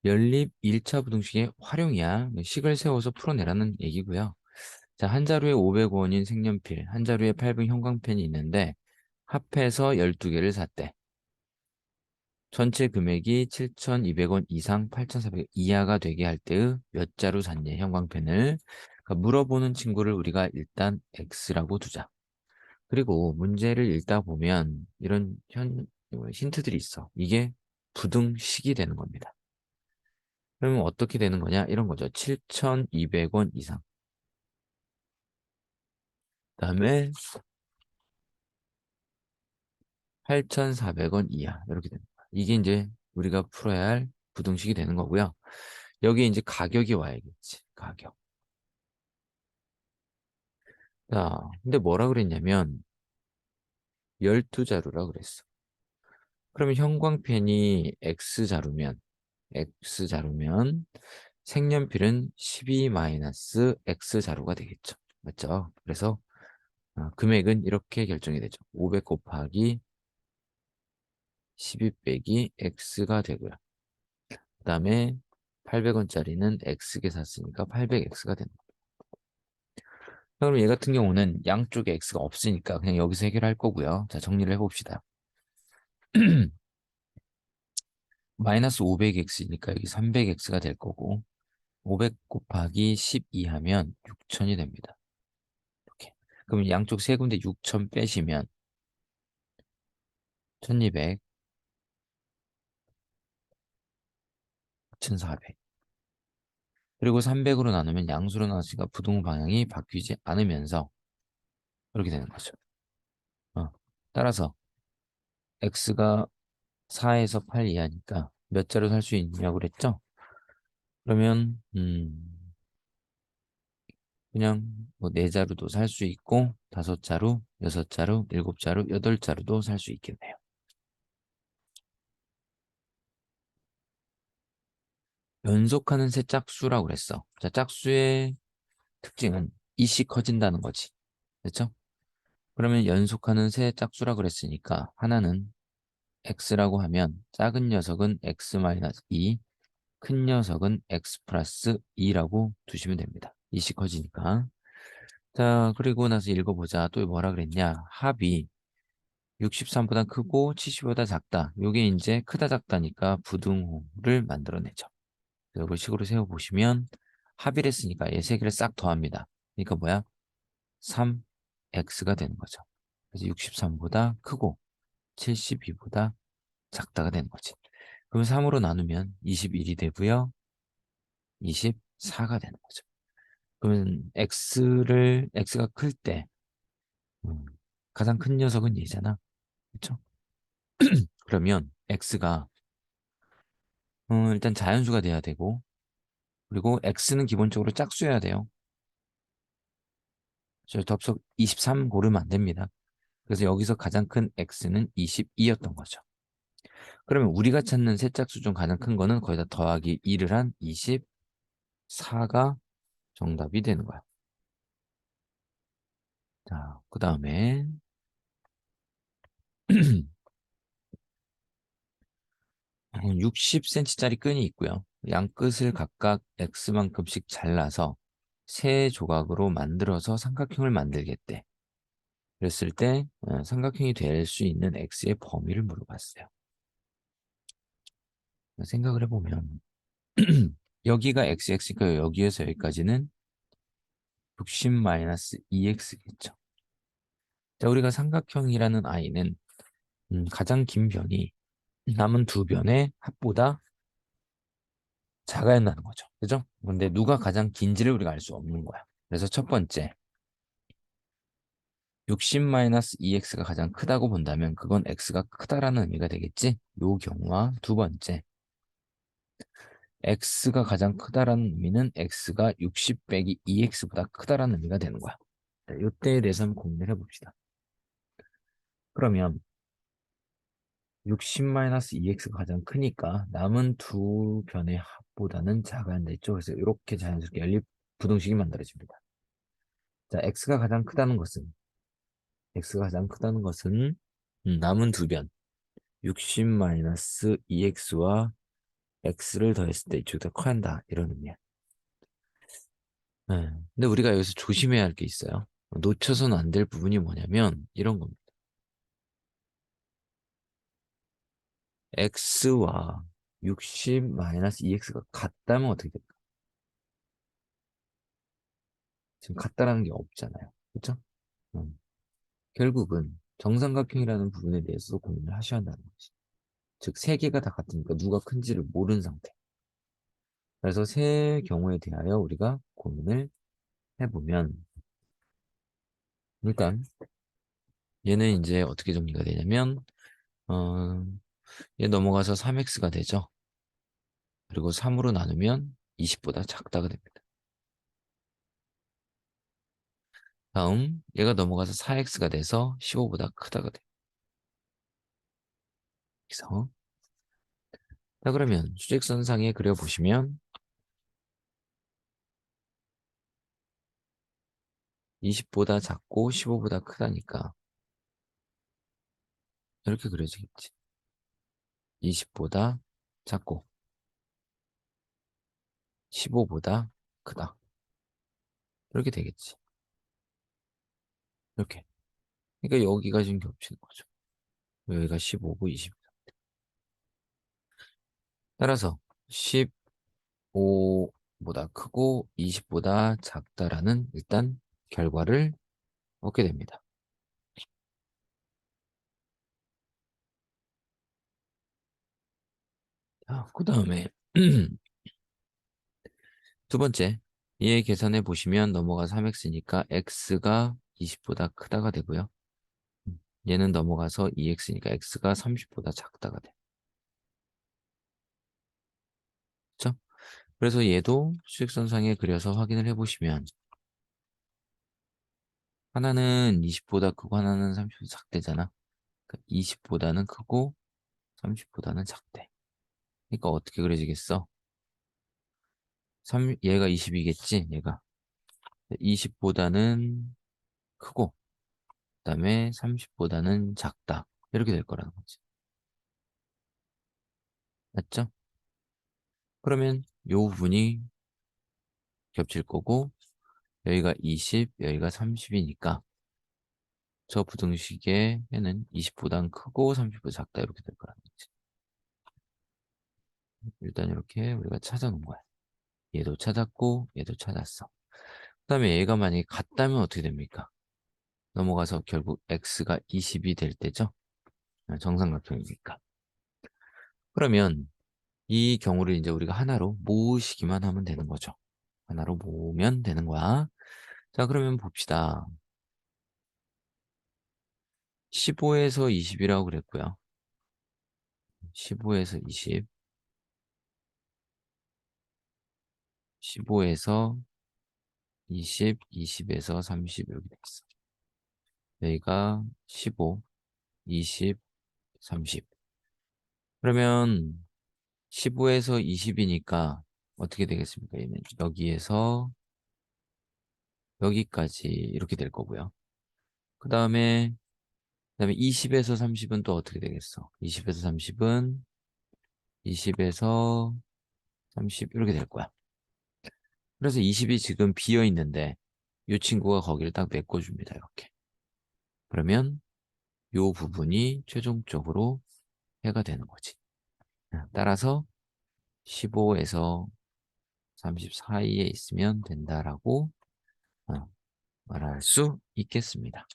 연립 1차 부등식의 활용이야. 식을 세워서 풀어내라는 얘기고요. 자, 한 자루에 500원인 색연필, 한 자루에 800 형광펜이 있는데 합해서 12개를 샀대. 전체 금액이 7,200원 이상 8,400원 이하가 되게 할 때의 몇 자루 샀냐, 형광펜을. 그러니까 물어보는 친구를 우리가 일단 X라고 두자. 그리고 문제를 읽다 보면 이런 힌트들이 있어. 이게 부등식이 되는 겁니다. 그러면 어떻게 되는 거냐? 이런 거죠. 7,200원 이상. 그다음에 8,400원 이하. 이렇게 됩니다. 이게 이제 우리가 풀어야 할 부등식이 되는 거고요. 여기 이제 가격이 와야겠지. 가격. 자, 근데 뭐라 그랬냐면 12자루라 그랬어. 그러면 형광펜이 X자루면 색연필은 12-X자루가 되겠죠. 맞죠? 그래서 금액은 이렇게 결정이 되죠. 500 곱하기 12 빼기 X가 되고요. 그 다음에 800원짜리는 X개 샀으니까 800X가 됩니다. 그럼 얘 같은 경우는 양쪽에 X가 없으니까 그냥 여기서 해결할 거고요. 자, 정리를 해봅시다. 마이너스 500X니까 여기 300X가 될 거고 500 곱하기 12 하면 6천이 됩니다. 이렇게. 그럼 양쪽 세 군데 6천 빼시면 1200, 1400. 그리고 300으로 나누면 양수로 나누니까 부동 방향이 바뀌지 않으면서 이렇게 되는 거죠. 따라서 x가 4에서 8 이하니까 몇 자로 살 수 있냐고 그랬죠? 그러면 그냥 뭐 4자루도 살 수 있고 5자루, 6자루, 7자루, 8자루도 살 수 있겠네요. 연속하는 세 짝수라고 그랬어. 자, 짝수의 특징은 이씩 커진다는 거지. 그렇죠? 그러면 연속하는 세 짝수라고 그랬으니까 하나는 x라고 하면 작은 녀석은 x-2, 큰 녀석은 x 플러스 2라고 두시면 됩니다. 이씩 커지니까. 자, 그리고 나서 읽어보자. 또 뭐라 그랬냐? 합이 63보다 크고 70보다 작다. 요게 이제 크다 작다니까 부등호를 만들어내죠. 이걸 식으로 세워보시면 합의를 했으니까 얘 세 개를 싹 더합니다. 그러니까 뭐야? 3x가 되는 거죠. 그래서 63보다 크고 72보다 작다가 되는 거지. 그럼 3으로 나누면 21이 되고요. 24가 되는 거죠. 그러면 x가 클 때 가장 큰 녀석은 얘잖아. 그렇죠? 그러면 x가 일단 자연수가 돼야 되고 그리고 x는 기본적으로 짝수여야 돼요. 저 덥석 23 고르면 안 됩니다. 그래서 여기서 가장 큰 x는 22였던 거죠. 그러면 우리가 찾는 세 짝수 중 가장 큰 거는 거기다 더하기 2를 한 24가 정답이 되는 거야. 자, 그 다음에 60cm짜리 끈이 있고요. 양 끝을 각각 x만큼씩 잘라서 세 조각으로 만들어서 삼각형을 만들겠대. 그랬을 때 삼각형이 될 수 있는 x의 범위를 물어봤어요. 생각을 해보면 여기가 xx니까 여기에서 여기까지는 60-2x겠죠. 자, 우리가 삼각형이라는 아이는 가장 긴 변이 남은 두 변의 합보다 작아야 한다는 거죠. 그죠? 근데 누가 가장 긴지를 우리가 알 수 없는 거야. 그래서 첫 번째, 60-2x가 가장 크다고 본다면 그건 x가 크다라는 의미가 되겠지? 요 경우와 두 번째, x가 가장 크다라는 의미는 x가 60 빼기 2x보다 크다라는 의미가 되는 거야. 자, 이때에 대해서 한번 고민을 해봅시다. 그러면 60-2x가 가장 크니까 남은 두 변의 합보다는 작아야 한다 했죠. 그래서 이렇게 자연스럽게 연립 부등식이 만들어집니다. 자, x가 가장 크다는 것은 남은 두 변, 60-2x와 x를 더했을 때 이쪽이 더 커야 한다. 이런 의미야. 네. 근데 우리가 여기서 조심해야 할 게 있어요. 놓쳐서는 안 될 부분이 뭐냐면 이런 겁니다. x와 60-2x가 같다면 어떻게 될까? 지금 같다라는 게 없잖아요. 그렇죠? 결국은 정삼각형이라는 부분에 대해서 고민을 하셔야 한다는 거지. 즉, 세 개가 다 같으니까 누가 큰지를 모르는 상태. 그래서 세 경우에 대하여 우리가 고민을 해보면 일단 얘는 이제 어떻게 정리가 되냐면 어, 얘 넘어가서 3x가 되죠. 그리고 3으로 나누면 20보다 작다가 됩니다. 다음 얘가 넘어가서 4x가 돼서 15보다 크다가 돼요. 그래서 자 그러면 수직선상에 그려보시면 20보다 작고 15보다 크다니까 이렇게 그려지겠지. 20보다 작고 15보다 크다. 이렇게 되겠지. 이렇게. 그러니까 여기가 지금 겹치는 거죠. 여기가 15고 20. 따라서 15보다 크고 20보다 작다라는 일단 결과를 얻게 됩니다. 그 다음에 두 번째, 얘 계산해 보시면 넘어가 3x니까 x가 20보다 크다가 되고요. 얘는 넘어가서 2x니까 x가 30보다 작다가 돼. 그렇죠? 그래서 얘도 수직선상에 그려서 확인을 해보시면 하나는 20보다 크고 하나는 30보다 작대잖아. 그러니까 20보다는 크고 30보다는 작대. 그러니까 어떻게 그려지겠어? 얘가 20이겠지? 얘가 20보다는 크고 그다음에 30보다는 작다. 이렇게 될 거라는 거지. 맞죠? 그러면 요 부분이 겹칠 거고 여기가 20, 여기가 30이니까 저 부등식에는 20보다는 크고 30보다 작다 이렇게 될 거라는 거지. 일단 이렇게 우리가 찾아놓은 거야. 얘도 찾았고 얘도 찾았어. 그다음에 얘가 만약에 같다면 어떻게 됩니까? 넘어가서 결국 x가 20이 될 때죠. 정삼각형이니까. 그러면 이 경우를 이제 우리가 하나로 모으시기만 하면 되는 거죠. 하나로 모으면 되는 거야. 자, 그러면 봅시다. 15에서 20이라고 그랬고요. 15에서 20, 15에서 20, 20에서 30 이렇게 됐어. 여기가 15, 20, 30. 그러면 15에서 20이니까 어떻게 되겠습니까? 얘는 여기에서 여기까지 이렇게 될 거고요. 그다음에 20에서 30은 또 어떻게 되겠어? 20에서 30은 20에서 30 이렇게 될 거야. 그래서 20이 지금 비어 있는데 이 친구가 거기를 딱 메꿔줍니다. 이렇게. 그러면 이 부분이 최종적으로 해가 되는 거지. 따라서 15에서 30 사이에 있으면 된다라고 어, 말할 수 있겠습니다.